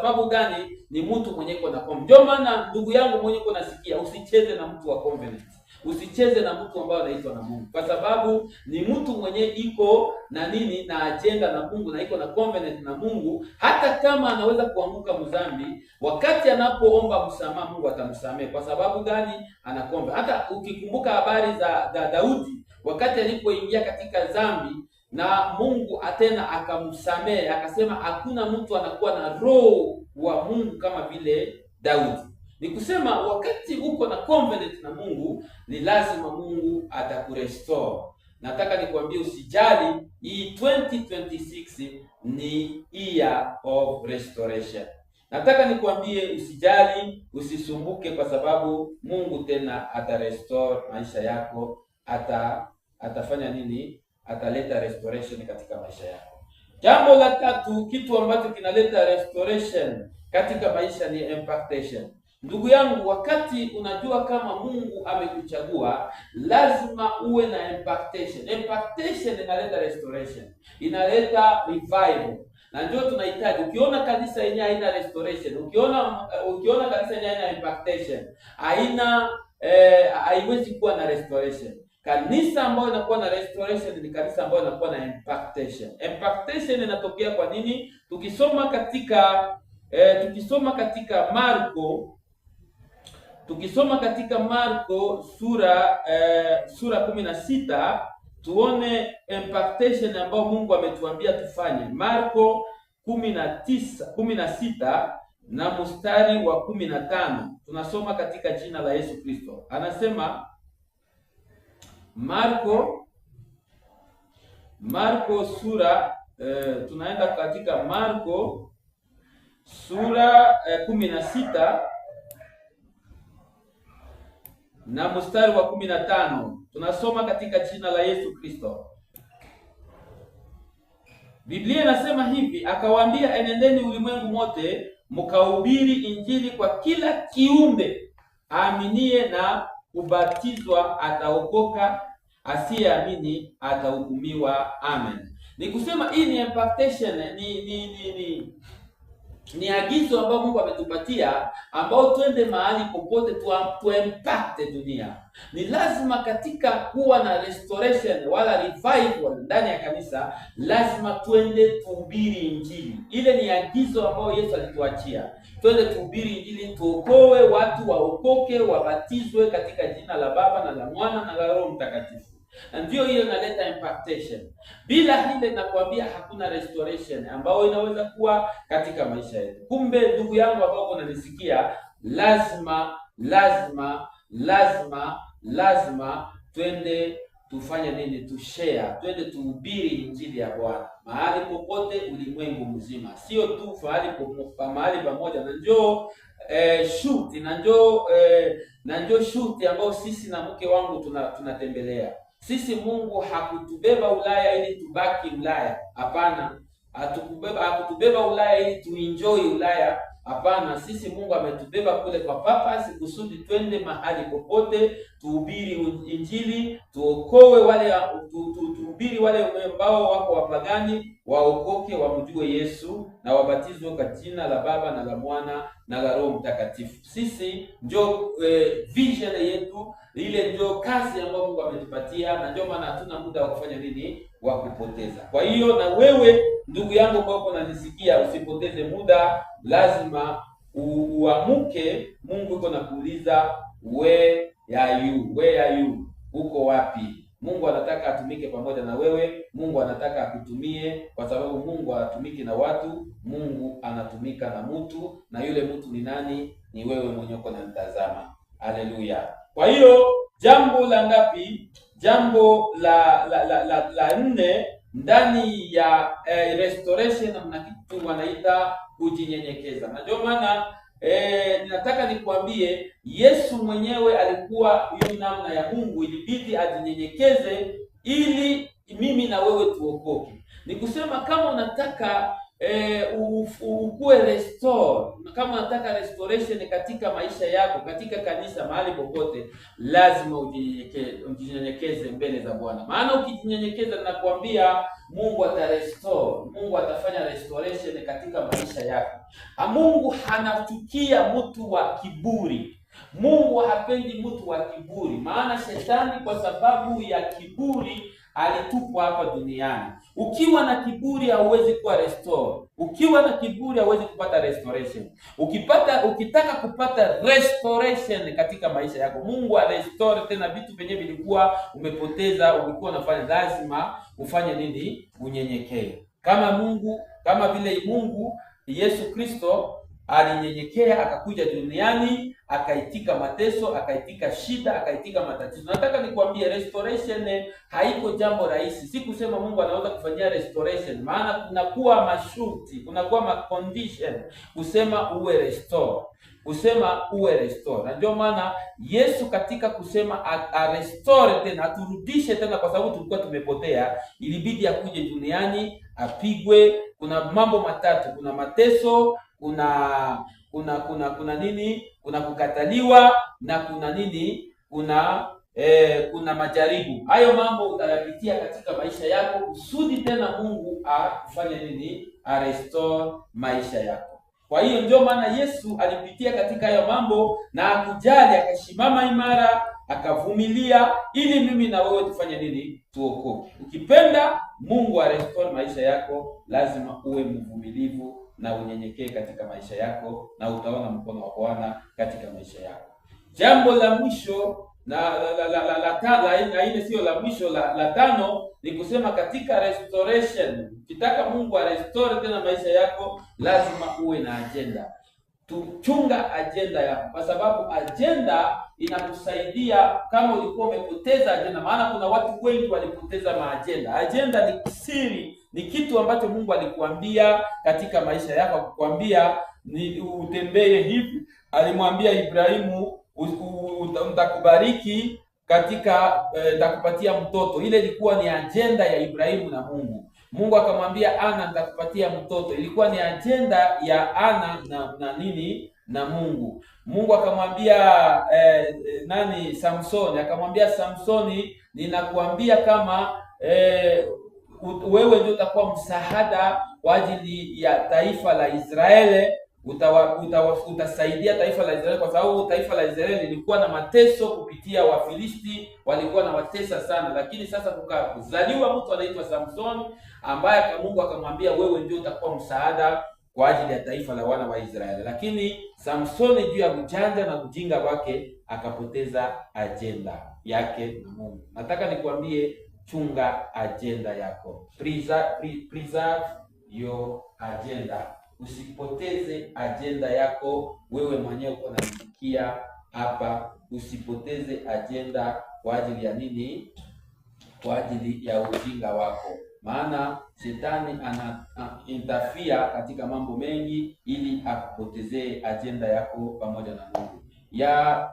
sababu gani? Ni mtu mwenye iko na covenant. Ndio maana ndugu yangu mwenye iko nasikia, usicheze na mtu wa covenant. Usicheze na mtu ambaye anaitwa na Mungu, kwa sababu ni mtu mwenye iko na nini, na agenda na Mungu, na iko na covenant na Mungu. Hata kama anaweza kuanguka mdhambi, wakati anapoomba msamaha, Mungu atamsamehe. Kwa sababu gani? Ana covenant. Hata ukikumbuka habari za Daudi, wakati alipoingia katika dhambi na Mungu atena akamsamehe, akasema hakuna mtu anakuwa na roho wa Mungu kama vile Daudi. Ni kusema wakati uko na covenant na Mungu, ni lazima Mungu atakurestore. Nataka nikwambie usijali, hii 2026 ni year of restoration. Nataka nikwambie usijali, usisumbuke, kwa sababu Mungu tena atarestore maisha yako. Atafanya nini? Ataleta restoration katika maisha yako. Jambo la tatu, kitu ambacho kinaleta restoration katika maisha ni impactation. Ndugu yangu, wakati unajua kama Mungu amekuchagua, lazima uwe na impactation. Impactation inaleta restoration, inaleta revival, na ndio tunahitaji. Ukiona kanisa yenyewe haina restoration, ukiona kanisa yenyewe haina impactation, haiwezi kuwa na restoration. Kanisa ambayo inakuwa na restoration ni kanisa ambayo inakuwa na impactation. Impactation inatokea kwa nini? Tukisoma katika Marko sura 16, tuone impactation ambayo Mungu ametuambia tufanye. Marko 16 na mstari wa 15. Tunasoma katika jina la Yesu Kristo. Anasema Marko sura tunaenda katika Marko sura 16 na mstari wa 15. Tunasoma katika jina la Yesu Kristo. Biblia inasema hivi, akawaambia, enendeni ulimwengu mote, mkahubiri injili kwa kila kiumbe. Aaminie na kubatizwa ataokoka, asiyeamini atahukumiwa. Amen. Ni kusema hii ni impactation, ni agizo ambao Mungu ametupatia, ambao twende mahali popote tu impact dunia. Ni lazima katika kuwa na restoration wala revival ndani ya kanisa, lazima twende tuhubiri injili. Ile ni agizo ambao Yesu alituachia. Twende tuhubiri injili, tuokoe watu, waokoke, wabatizwe katika jina la Baba na la Mwana na la Roho Mtakatifu. Na ndio hiyo inaleta impactation. Bila hile nakwambia hakuna restoration ambayo inaweza kuwa katika maisha yetu. Kumbe ndugu yangu ambao unanisikia, lazima twende tufanye nini? Tushare, twende tuhubiri injili ya Bwana mahali popote ulimwengu mzima, sio tu mahali pamoja. Na njoo shoot na njoo shoot ambao sisi na mke wangu tunatembelea. Sisi Mungu hakutubeba Ulaya ili tubaki Ulaya. Hapana. Hakutubeba Ulaya ili tuenjoy Ulaya. Hapana. Sisi Mungu ametubeba kule kwa purpose, kusudi twende mahali popote tuhubiri injili, tuokoe wale, tuhubiri wale ambao wako wapagani, waokoke, wamjue Yesu na wabatizwe kwa jina la Baba na la Mwana na la Roho Mtakatifu. Sisi ndio vision yetu, ile ndio kazi ambayo Mungu ametupatia, na ndio maana hatuna muda wa kufanya nini, wa kupoteza. Kwa hiyo na wewe ndugu yangu ambao unanisikia, usipoteze muda, lazima uamuke. Mungu yuko nakuuliza, where are you? Uko wapi? Mungu anataka atumike pamoja na wewe. Mungu anataka akutumie, kwa sababu Mungu anatumiki na watu. Mungu anatumika na mtu, na yule mtu ni nani? Ni wewe mwenyewe uko unanitazama. Haleluya. Kwa hiyo jambo la ngapi? Jambo la 4 ndani ya restoration, na kitu wanaita kujinyenyekeza. Na ndio maana ninataka nikwambie, Yesu mwenyewe alikuwa hiyo namna ya Mungu, ilibidi ajinyenyekeze ili mimi na wewe tuokoke. Ni kusema kama unataka ukue restore. Kama unataka restoration katika maisha yako, katika kanisa, mahali popote, lazima ujinyenyekeze mbele za Bwana. Maana ukijinyenyekeza, nakwambia Mungu atarestore, Mungu atafanya restoration katika maisha yako. Mungu hanachukia mtu wa kiburi. Mungu hapendi mtu wa kiburi, maana shetani kwa sababu ya kiburi alitupwa hapa duniani. Ukiwa na kiburi hauwezi kuwa restore. Ukiwa na kiburi hauwezi kupata restoration. Ukitaka kupata restoration katika maisha yako, Mungu arestore tena vitu vyenye vilikuwa umepoteza, ulikuwa unafanya, lazima ufanye nini? Unyenyekee. Kama vile Mungu Yesu Kristo alinyenyekea, akakuja duniani, akaitika mateso, akaitika shida, akaitika matatizo. Nataka nikwambie restoration haiko jambo rahisi. Si kusema Mungu anaweza kufanyia restoration, maana kunakuwa masharti, kunakuwa macondition kusema uwe restore, kusema uwe restore. Na ndio maana Yesu katika kusema restore tena, aturudishe tena, kwa sababu tulikuwa tumepotea, ilibidi akuje duniani, apigwe. Kuna mambo matatu: kuna mateso, kuna nini, kuna kukataliwa, na kuna nini, kuna majaribu. Hayo mambo utayapitia katika maisha yako kusudi tena Mungu afanye nini? Restore maisha yako. Kwa hiyo ndio maana Yesu alipitia katika hayo mambo na akujali, akasimama imara, akavumilia, ili mimi na wewe tufanye nini? Tuokoke. Ukipenda Mungu restore maisha yako, lazima uwe mvumilivu na unyenyekee katika maisha yako, na utaona mkono wa Bwana katika maisha yako. Jambo la mwisho la ine, sio la mwisho, la tano ni kusema katika restoration, ukitaka Mungu restore tena maisha yako, lazima uwe na agenda. Tuchunga agenda yako, kwa sababu agenda inakusaidia kama ulikuwa umepoteza agenda. Maana kuna watu wengi walipoteza maagenda. Agenda ni siri, ni kitu ambacho Mungu alikuambia katika maisha yako, akukwambia ni utembee hivi. Alimwambia Ibrahimu, nitakubariki katika nitakupatia mtoto. Ile ilikuwa ni agenda ya Ibrahimu na Mungu. Mungu akamwambia Ana, nitakupatia mtoto. Ilikuwa ni agenda ya Ana na Mungu. Mungu akamwambia Samsoni, akamwambia Samsoni, ninakuambia kama wewe ndio utakuwa msaada kwa ajili ya taifa la Israeli. Utasaidia taifa la Israeli, kwa sababu taifa la Israeli lilikuwa na mateso kupitia Wafilisti, walikuwa na watesa sana. Lakini sasa kuzaliwa mtu anaitwa Samson, ambaye Mungu akamwambia wewe ndio utakuwa msaada kwa ajili ya taifa la wana wa Israeli. Lakini Samsoni juu ya ujanja na ujinga wake akapoteza agenda yake na Mungu. Nataka nikwambie, chunga agenda yako. Preserve your agenda. Usipoteze agenda yako. Wewe mwenyewe uko unasikia hapa, usipoteze agenda kwa ajili ya nini? Kwa ajili ya ujinga wako. Maana shetani ana interfere katika mambo mengi ili akupotezee agenda yako pamoja na Mungu. Ya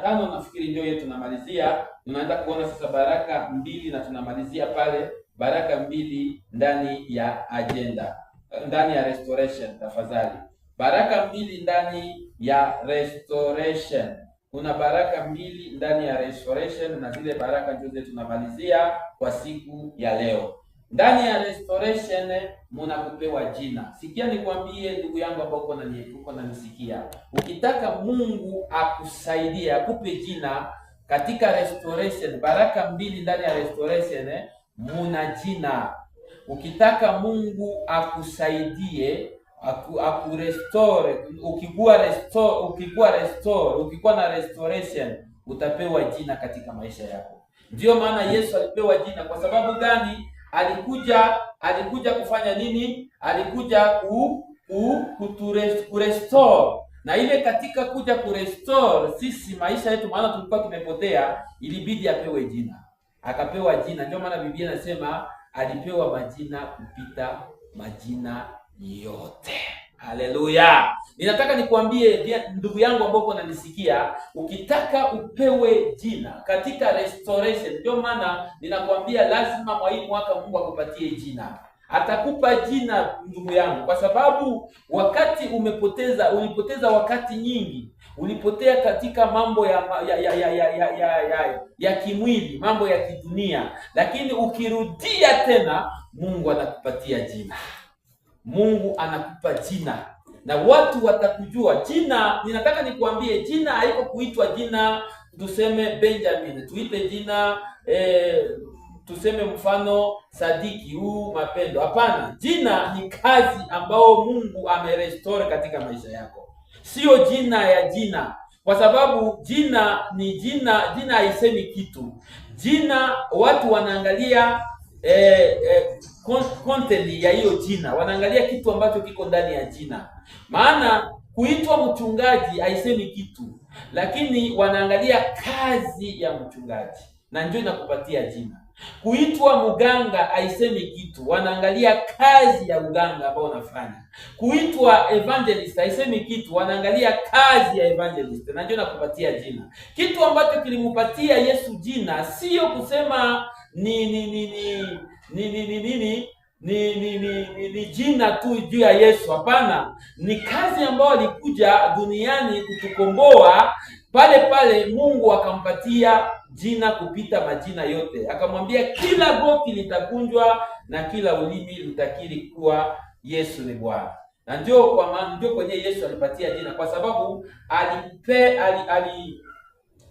tano nafikiri ndio yetu tunamalizia. Tunaenda kuona sasa baraka 2 na tunamalizia pale. Baraka 2 ndani ya agenda, ndani ya restoration. Tafadhali, baraka 2 ndani ya restoration. Kuna baraka 2 ndani ya restoration, na zile baraka ndio zetu tunamalizia kwa siku ya leo. Ndani ya restoration mnakupewa jina. Sikia nikwambie ndugu yangu ambao uko nanisikia, ukitaka Mungu akusaidie, akupe jina katika restoration, baraka 2 ndani ya restoration muna jina. Ukitaka Mungu akusaidie, akurestore, ukikuwa na restoration, utapewa jina katika maisha yako. Ndio maana Yesu alipewa jina. Kwa sababu gani? Alikuja kufanya nini? Alikuja kurestore. Na ile katika kuja kurestore sisi maisha yetu, maana tulikuwa tumepotea, ilibidi apewe jina. Akapewa jina. Ndio maana Biblia inasema alipewa majina kupita majina yote. Haleluya! Ninataka nikwambie ndugu yangu ambao unanisikia, ukitaka upewe jina katika restoration, ndio maana ninakwambia lazima mwa hii mwaka Mungu akupatie jina. Atakupa jina ndugu yangu, kwa sababu wakati ulipoteza wakati nyingi, ulipotea katika mambo ya kimwili, mambo ya kidunia, lakini ukirudia tena, Mungu anakupatia jina. Mungu anakupa jina na watu watakujua. Jina, ninataka nikuambie, jina haiko kuitwa jina tuseme Benjamin, tuite jina tuseme mfano Sadiki huu Mapendo. Hapana, jina ni kazi ambao Mungu amerestore katika maisha yako, sio jina ya jina, kwa sababu jina ni jina. Jina haisemi kitu. Jina watu wanaangalia content ya hiyo jina, wanaangalia kitu ambacho kiko ndani ya jina. Maana kuitwa mchungaji haisemi kitu, lakini wanaangalia kazi ya mchungaji, na ndio inakupatia jina. Kuitwa mganga haisemi kitu, wanaangalia kazi ya uganga ambao unafanya. Kuitwa evangelist haisemi kitu, wanaangalia kazi ya evangelist, na ndio inakupatia jina. Kitu ambacho kilimpatia Yesu jina sio kusema ni jina tu juu ya Yesu. Hapana, ni kazi ambayo alikuja duniani kutukomboa. Pale Mungu akampatia jina kupita majina yote, akamwambia kila goti litakunjwa na kila ulimi litakiri kuwa Yesu ni Bwana. Na ndio kwa maana ndio kwenye Yesu alipatia jina, kwa sababu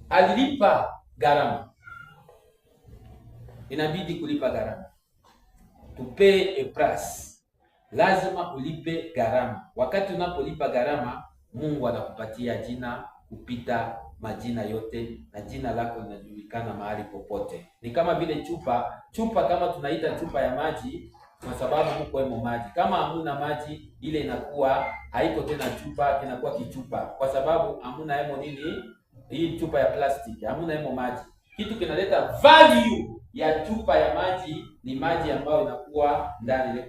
alilipa gharama. Inabidi kulipa gharama, to pay a price. Lazima ulipe gharama. Wakati unapolipa gharama, Mungu anakupatia jina kupita majina yote, na jina lako linajulikana mahali popote. Ni kama vile chupa kama tunaita chupa ya maji, kwa sababu huko imo maji. Kama hamuna maji, ile inakuwa haiko tena chupa, inakuwa kichupa, kwa sababu hamuna hemo nini, hii chupa ya plastiki hamuna hemo maji. Kitu kinaleta value ya chupa ya maji ni maji ambayo inakuwa ndani, ile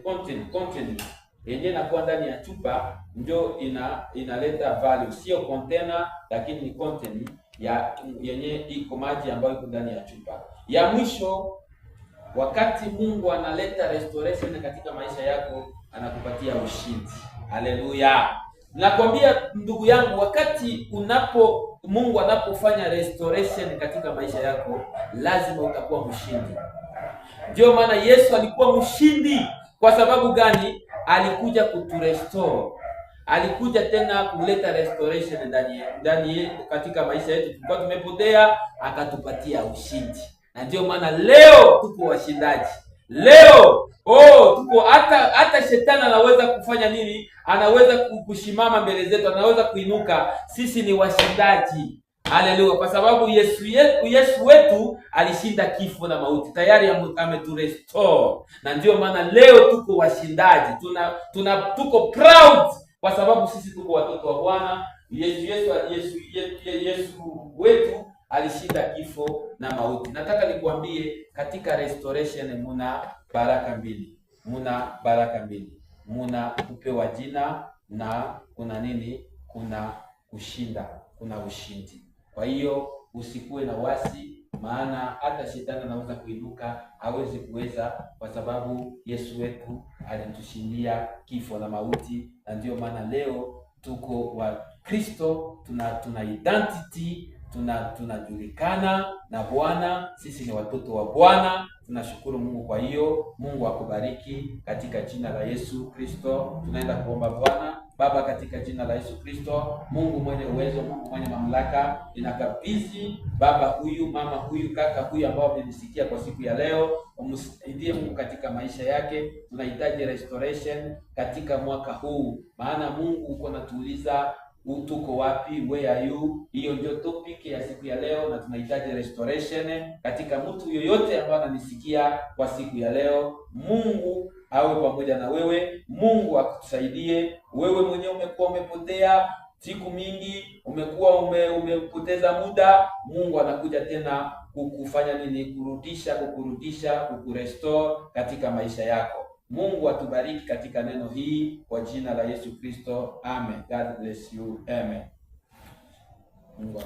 content yenye inakuwa ndani ya chupa ndio inaleta value, sio container, lakini ni content ya yenye iko maji ambayo iko ndani ya chupa. Ya mwisho, wakati Mungu analeta restoration katika maisha yako, anakupatia ushindi. Haleluya! Nakwambia ndugu yangu, wakati Mungu anapofanya restoration katika maisha yako, lazima utakuwa mshindi. Ndio maana Yesu alikuwa mshindi. Kwa sababu gani? Alikuja kuturestore. Alikuja tena kuleta restoration ndani katika maisha yetu. Tulikuwa tumepotea, akatupatia ushindi. Na ndio maana leo tuko washindaji. Leo tuko hata shetani anaweza kufanya nini? Anaweza kushimama mbele zetu, anaweza kuinuka. Sisi ni washindaji. Haleluya, kwa sababu Yesu wetu alishinda kifo na mauti. Tayari ameturestore. Na ndio maana leo tuko washindaji. Tuko proud kwa sababu sisi tuko watoto wa Bwana. Yesu wetu alishinda kifo na mauti. Nataka nikuambie, katika restoration muna baraka mbili. Muna kupewa jina na kuna nini? Kuna kushinda, kuna ushindi. Kwa hiyo usikuwe na wasi, maana hata shetani anaweza kuinuka, hawezi kuweza, kwa sababu Yesu wetu alitushindia kifo na mauti. Na ndio maana leo tuko wa Kristo, tuna identity, tunajulikana na Bwana. Sisi ni watoto wa Bwana. Tunashukuru Mungu. Kwa hiyo Mungu akubariki katika jina la Yesu Kristo. Tunaenda kuomba. Bwana Baba, katika jina la Yesu Kristo, Mungu mwenye uwezo, Mungu mwenye mamlaka, ninakabidhi baba huyu, mama huyu, kaka huyu ambao amenisikia kwa siku ya leo. Umsaidie Mungu katika maisha yake. Tunahitaji restoration katika mwaka huu, maana Mungu uko natuuliza tuko wapi, where are you? Hiyo ndio topic ya siku ya leo, na tunahitaji restoration katika mtu yoyote ambaye ananisikia kwa siku ya leo. Mungu awe pamoja na wewe. Mungu akusaidie. Wewe mwenyewe umekuwa umepotea siku mingi, umekuwa umepoteza muda. Mungu anakuja tena kukufanya nini? Kukurudisha, kukurestore katika maisha yako. Mungu atubariki katika neno hii kwa jina la Yesu Kristo. Amen. God bless you. Amen. Mungu